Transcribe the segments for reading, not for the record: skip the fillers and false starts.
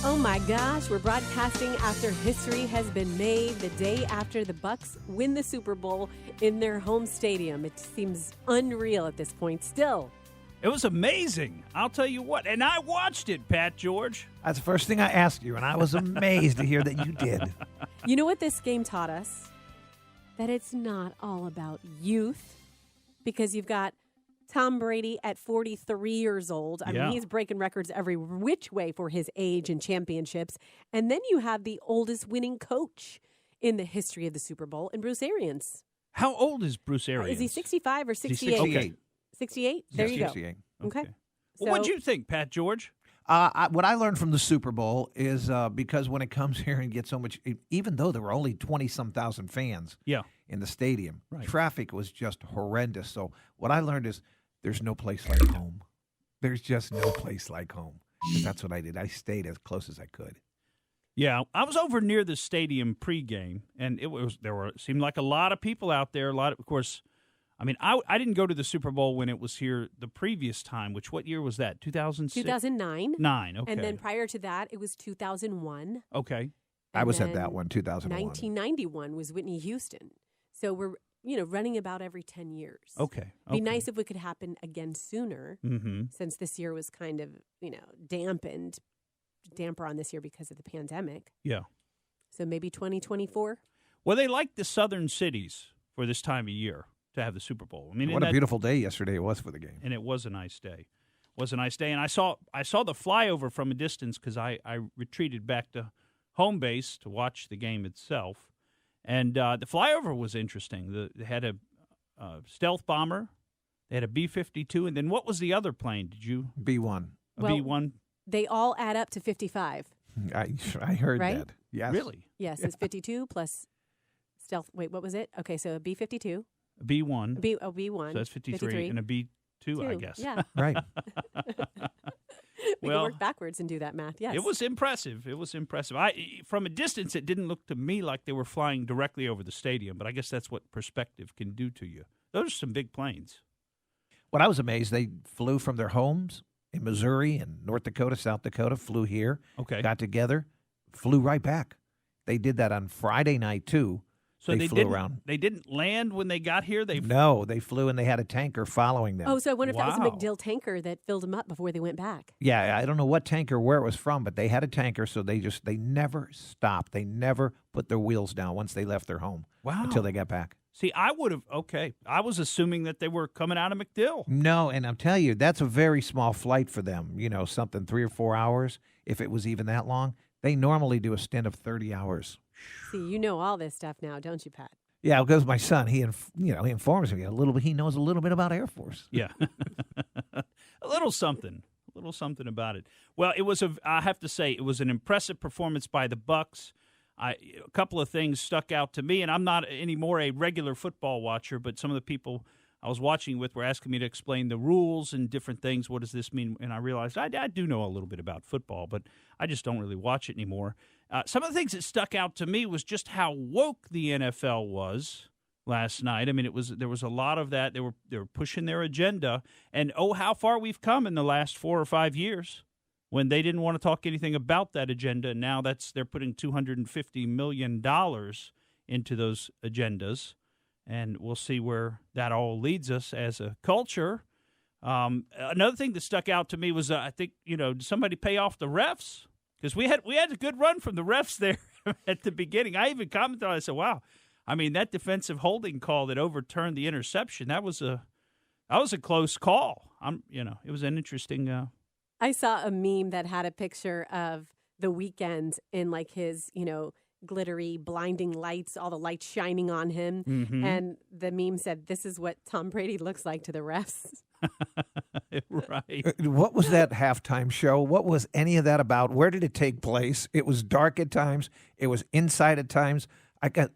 Oh my gosh, we're broadcasting after history has been made, the day after the Bucks win the Super Bowl in their home stadium. It seems unreal at this point still. It was amazing. I'll tell you what. And I watched it, Pat George. That's the first thing I asked you, and I was amazed to hear that you did. You know what this game taught us? That it's not all about youth, because you've got Tom Brady at 43 years old. I mean, he's breaking records every which way for his age and championships. And then you have the oldest winning coach in the history of the Super Bowl, and Bruce Arians. How old is Bruce Arians? Is he 65 or 68? 68. 68? There you go. 68. Okay. Well, what'd you think, Pat George? What I learned from the Super Bowl is because when it comes here and gets so much, even though there were only 20-some thousand fans in the stadium, traffic was just horrendous. So what I learned is there's no place like home. There's just no place like home. And that's what I did. I stayed as close as I could. Yeah, I was over near the stadium pregame, and it seemed like a lot of people out there. Of course, I mean, I didn't go to the Super Bowl when it was here the previous time, what year was that, 2006? 2009. 9, okay. And then prior to that, it was 2001. Okay. I was at that one, 2001. 1991 was Whitney Houston. So we're, running about every 10 years. Okay. Be nice if it could happen again sooner, since this year was kind of, damper on this year because of the pandemic. Yeah. So maybe 2024? Well, they like the southern cities for this time of year to have the Super Bowl. I mean, what a beautiful day yesterday it was for the game. And it was a nice day. And I saw the flyover from a distance because I retreated back to home base to watch the game itself. And the flyover was interesting. They had a stealth bomber. They had a B-52. And then what was the other plane? Did you? B-1. B-1? They all add up to 55. I heard that. Yes. Really? Yes, it's 52 plus stealth. Wait, what was it? Okay, so a B-52. A B-1. B-1. So that's 53. And a B-2, I guess. Yeah. Right. We can work backwards and do that math, yes. It was impressive. From a distance, it didn't look to me like they were flying directly over the stadium, but I guess that's what perspective can do to you. Those are some big planes. When I was amazed, they flew from their homes in Missouri and North Dakota, South Dakota, flew here, got together, flew right back. They did that on Friday night, too. So they flew around. They didn't land when they got here? No, they flew, and they had a tanker following them. Oh, so I wonder if that was a McDill tanker that filled them up before they went back. Yeah, I don't know what tanker, where it was from, but they had a tanker, so they never stopped. They never put their wheels down once they left their home until they got back. See, I was assuming that they were coming out of McDill. No, and I'm telling you, that's a very small flight for them, something 3 or 4 hours, if it was even that long. They normally do a stint of 30 hours. See, you know all this stuff now, don't you, Pat? Yeah, because my son, he informs me a little bit. He knows a little bit about Air Force. Yeah, a little something about it. Well, I have to say, it was an impressive performance by the Bucks. A couple of things stuck out to me, and I'm not anymore a regular football watcher, but some of the people I was watching with were asking me to explain the rules and different things. What does this mean? And I realized I do know a little bit about football, but I just don't really watch it anymore. Some of the things that stuck out to me was just how woke the NFL was last night. I mean, there was a lot of that. They were pushing their agenda, and how far we've come in the last 4 or 5 years when they didn't want to talk anything about that agenda. And now they're putting $250 million into those agendas, and we'll see where that all leads us as a culture. Another thing that stuck out to me was I think did somebody pay off the refs? Because we had a good run from the refs there at the beginning. I even commented on it. I said, wow, I mean, that defensive holding call that overturned the interception, that was a close call. It was an interesting I saw a meme that had a picture of the Weeknd in like his, glittery, blinding lights, all the lights shining on him. Mm-hmm. And the meme said, this is what Tom Brady looks like to the refs. Right. What was that halftime show? What was any of that about? Where did it take place? It was dark at times. It was inside at times.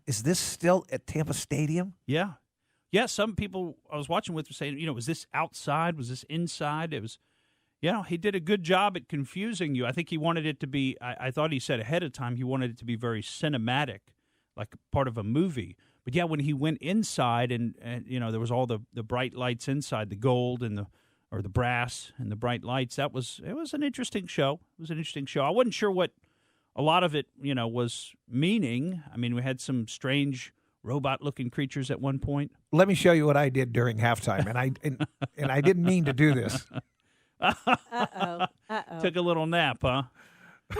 Is this still at Tampa Stadium? Yeah. Yeah, some people I was watching with were saying, was this outside? Was this inside? It was, he did a good job at confusing you. I think he wanted it to be, I thought he said ahead of time, he wanted it to be very cinematic, like part of a movie. But, yeah, when he went inside and there was all the bright lights inside, the gold and the or the brass and the bright lights. It was an interesting show. It was an interesting show. I wasn't sure what a lot of it, was meaning. I mean, we had some strange robot-looking creatures at one point. Let me show you what I did during halftime, and I didn't mean to do this. Uh-oh. Took a little nap, huh?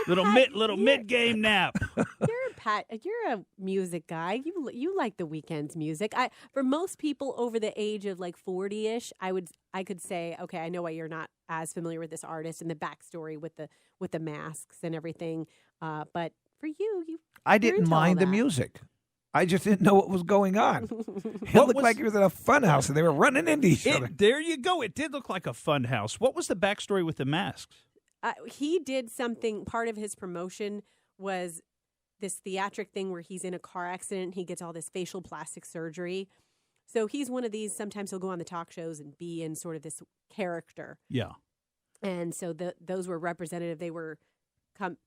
Little mid-game nap. You're a music guy. You like the Weeknd's music. For most people over the age of like 40-ish, I could say, okay, I know why you're not as familiar with this artist and the backstory with the masks and everything. But for you, I didn't mind the music. I just didn't know what was going on. It looked like it was in a fun house and they were running into each other. There you go. It did look like a fun house. What was the backstory with the masks? He did something. Part of his promotion was this theatric thing where he's in a car accident. He gets all this facial plastic surgery. So he's one of these. Sometimes he'll go on the talk shows and be in sort of this character. Yeah. And so those were representative. They were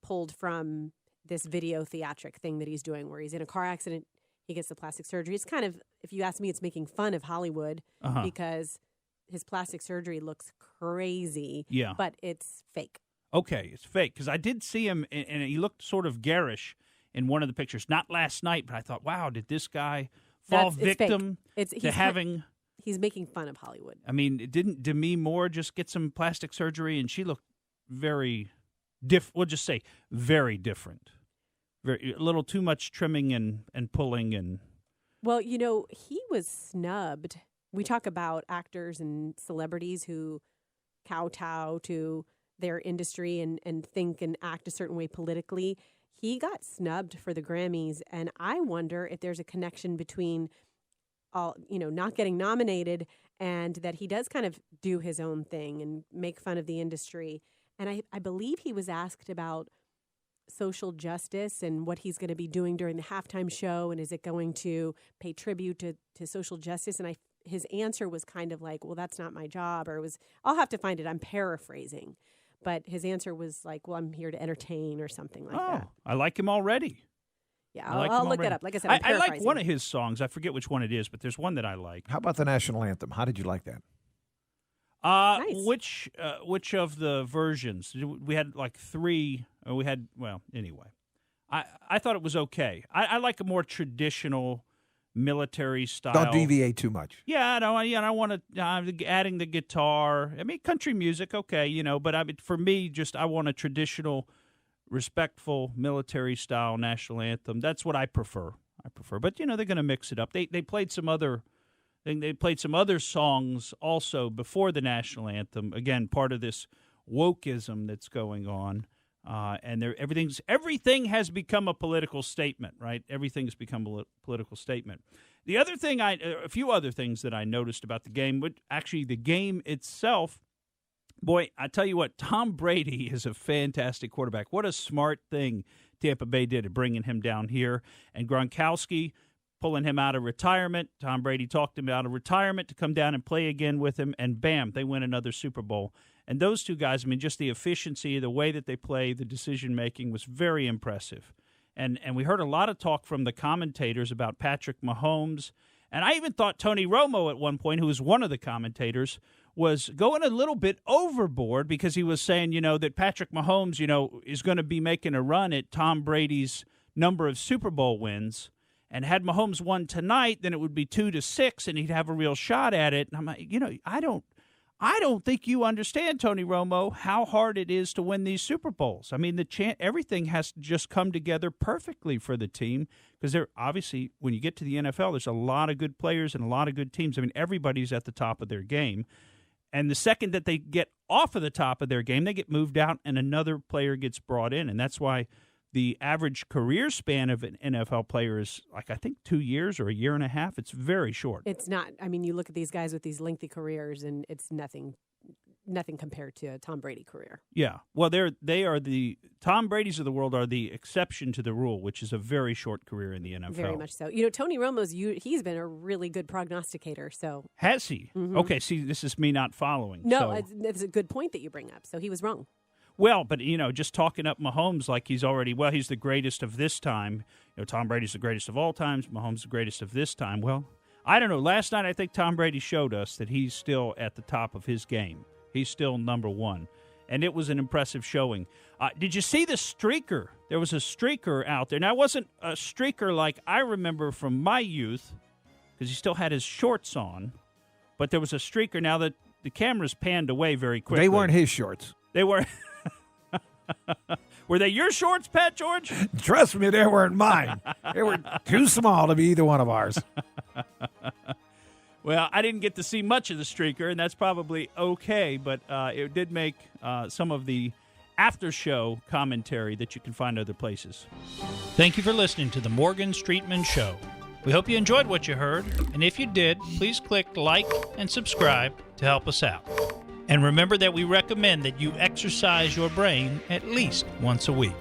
pulled from this video theatric thing that he's doing where he's in a car accident. He gets the plastic surgery. It's kind of, if you ask me, it's making fun of Hollywood because his plastic surgery looks crazy. Yeah. But it's fake. Okay, it's fake. Because I did see him, and he looked sort of garish in one of the pictures. Not last night, but I thought, wow, did this guy fall victim to having... He's making fun of Hollywood. I mean, didn't Demi Moore just get some plastic surgery, and she looked very we'll just say very different. A little too much trimming and pulling and. Well, he was snubbed. We talk about actors and celebrities who kowtow to their industry and think and act a certain way politically. He got snubbed for the Grammys, and I wonder if there's a connection between not getting nominated and that he does kind of do his own thing and make fun of the industry. And I believe he was asked about social justice and what he's going to be doing during the halftime show, and is it going to pay tribute to social justice? And his answer was kind of like, well, that's not my job, or I'll have to find it. I'm paraphrasing. But his answer was like, well, I'm here to entertain or something like that. Oh, I like him already. Yeah, I'll look that up. Like I said, I like one of his songs. I forget which one it is, but there's one that I like. How about the national anthem? How did you like that? Nice. Which of the versions? We had like three. Anyway. I thought it was okay. I like a more traditional military style. Don't deviate too much. Yeah, I don't want to adding the guitar. I mean, country music, okay, but for me, I want a traditional, respectful military style national anthem. That's what I prefer. But they're going to mix it up. They played some other. They played some other songs also before the national anthem. Again, part of this wokeism that's going on. And everything has become a political statement, right? Everything has become a political statement. The other thing, a few other things that I noticed about the game, but actually the game itself, boy, I tell you what, Tom Brady is a fantastic quarterback. What a smart thing Tampa Bay did at bringing him down here. And Gronkowski pulling him out of retirement. Tom Brady talked him out of retirement to come down and play again with him, and bam, they win another Super Bowl. And those two guys, just the efficiency, the way that they play, the decision-making was very impressive. And we heard a lot of talk from the commentators about Patrick Mahomes. And I even thought Tony Romo at one point, who was one of the commentators, was going a little bit overboard because he was saying, that Patrick Mahomes, is going to be making a run at Tom Brady's number of Super Bowl wins. And had Mahomes won tonight, then it would be 2-6, and he'd have a real shot at it. And I'm like, I don't think you understand, Tony Romo, how hard it is to win these Super Bowls. Everything has to just come together perfectly for the team because obviously, when you get to the NFL, there's a lot of good players and a lot of good teams. Everybody's at the top of their game. And the second that they get off of the top of their game, they get moved out and another player gets brought in. And that's why the average career span of an NFL player is, I think 2 years or a year and a half. It's very short. It's not. You look at these guys with these lengthy careers, and it's nothing compared to a Tom Brady career. Yeah. Well, they are the Tom Brady's of the world are the exception to the rule, which is a very short career in the NFL. Very much so. Tony Romo's he's been a really good prognosticator. So has he? Mm-hmm. Okay. See, this is me not following. No, it's a good point that you bring up. So he was wrong. Well, but, just talking up Mahomes like he's the greatest of this time. Tom Brady's the greatest of all times. Mahomes the greatest of this time. Well, I don't know. Last night, I think Tom Brady showed us that he's still at the top of his game. he's still number one. And it was an impressive showing. Did you see the streaker? There was a streaker out there. Now, it wasn't a streaker like I remember from my youth, because he still had his shorts on. But there was a streaker. Now, the cameras panned away very quickly. They weren't his shorts. They were. Were they your shorts, Pat George? Trust me, they weren't mine. They were too small to be either one of ours. Well, I didn't get to see much of the streaker, and that's probably okay, but it did make some of the after-show commentary that you can find other places. Thank you for listening to the Morgan Streetman Show. We hope you enjoyed what you heard, and if you did, please click like and subscribe to help us out. And remember that we recommend that you exercise your brain at least once a week.